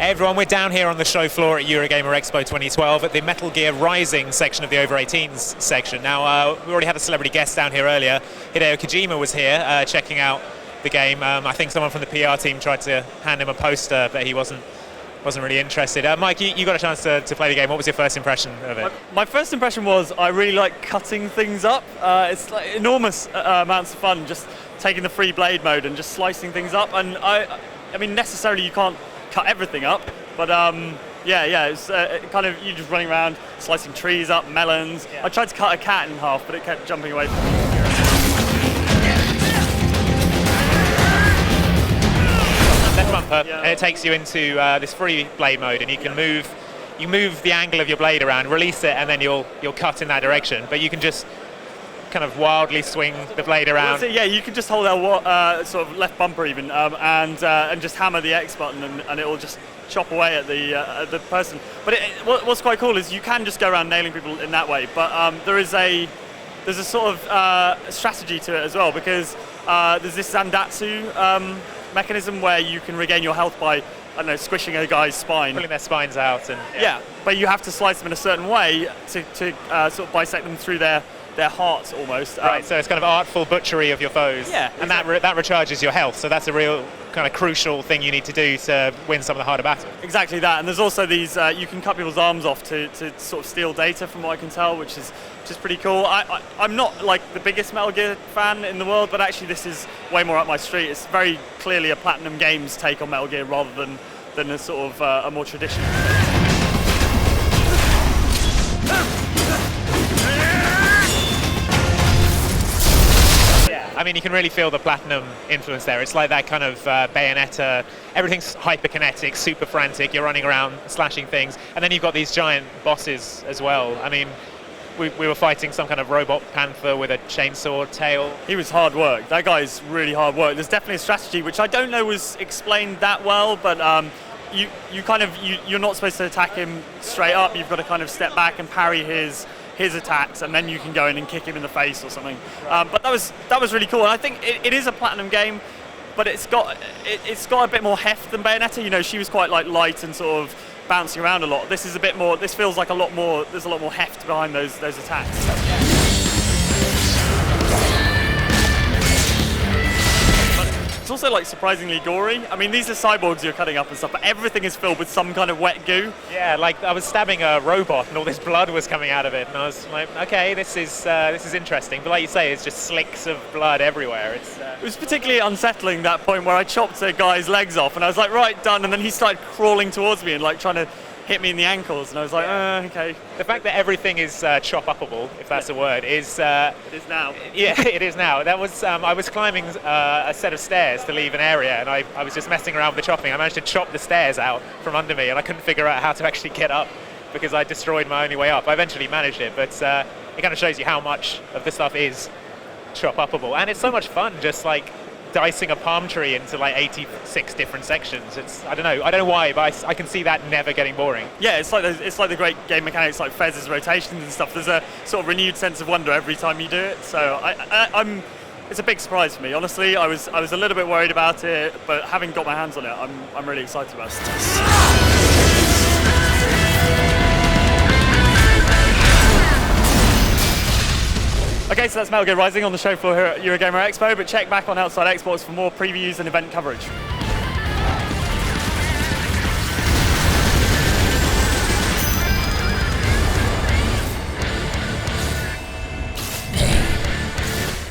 Hey everyone, we're down here on the show floor at Eurogamer Expo 2012 at the Metal Gear Rising section of the over 18s section. Now, we already had a celebrity guest down here earlier. Hideo Kojima was here checking out the game. I think someone from the PR team tried to hand him a poster, but he wasn't really interested. Mike, you got a chance to play the game. What was your first impression of it? My first impression was I really like cutting things up. It's like enormous amounts of fun just taking the free blade mode and just slicing things up. And I mean, necessarily you can't cut everything up, but it's kind of you just running around slicing trees up, melons. Yeah. I tried to cut a cat in half, but it kept jumping away from me. Left bumper, and it takes you into this free blade mode, and you can move the angle of your blade around, release it, and then you'll cut in that direction. But you can just kind of wildly swing the blade around. Yeah, you can just hold L sort of left bumper even, and just hammer the X button, and it will just chop away at the person. But what's quite cool is you can just go around nailing people in that way. But there's a sort of strategy to it as well, because there's this Zandatsu mechanism where you can regain your health by, I don't know, squishing a guy's spine. Pulling their spines out. And yeah, but you have to slice them in a certain way to sort of bisect them through their hearts almost. Right, so it's kind of artful butchery of your foes. Yeah. And exactly. that recharges your health, so that's a real kind of crucial thing you need to do to win some of the harder battles. Exactly that, and there's also these, you can cut people's arms off to sort of steal data from what I can tell, which is pretty cool. I'm not like the biggest Metal Gear fan in the world, but actually this is way more up my street. It's very clearly a Platinum Games take on Metal Gear rather than a sort of a more traditional. I mean, you can really feel the Platinum influence there. It's like that kind of Bayonetta, everything's hyperkinetic, super frantic, you're running around slashing things, and then you've got these giant bosses as well. I mean, we were fighting some kind of robot panther with a chainsaw tail. He was hard work. That guy's really hard work. There's definitely a strategy, which I don't know was explained that well, but you're not supposed to attack him straight up. You've got to kind of step back and parry his attacks, and then you can go in and kick him in the face or something. But that was really cool, and I think it is a Platinum game, but it's got a bit more heft than Bayonetta. You know, she was quite like light and sort of bouncing around a lot. This is a bit more. This feels like a lot more. There's a lot more heft behind those attacks. It's also like surprisingly gory. I mean, these are cyborgs you're cutting up and stuff, but everything is filled with some kind of wet goo. Yeah, like I was stabbing a robot and all this blood was coming out of it, and I was like, okay, this is interesting. But like you say, it's just slicks of blood everywhere. It was particularly unsettling, that point where I chopped a guy's legs off, and I was like, right, done. And then he started crawling towards me and like trying to hit me in the ankles, and I was like, okay. The fact that everything is chop-upable, if that's a word, is... it is now. Yeah, it is now. That was I was climbing a set of stairs to leave an area, and I was just messing around with the chopping. I managed to chop the stairs out from under me, and I couldn't figure out how to actually get up because I destroyed my only way up. I eventually managed it, but it kind of shows you how much of the stuff is chop-upable. And it's so much fun just like dicing a palm tree into like 86 different sections. I don't know why, but I can see that never getting boring. Yeah, it's like the great game mechanics like Fez's rotations and stuff. There's a sort of renewed sense of wonder every time you do it. So it's a big surprise for me. Honestly, I was a little bit worried about it, but having got my hands on it, I'm really excited about it. Okay, so that's Metal Gear Rising on the show floor here at Eurogamer Expo, but check back on Outside Xbox for more previews and event coverage.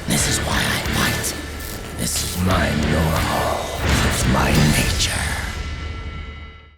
This is why I fight. This is my know-how. It's my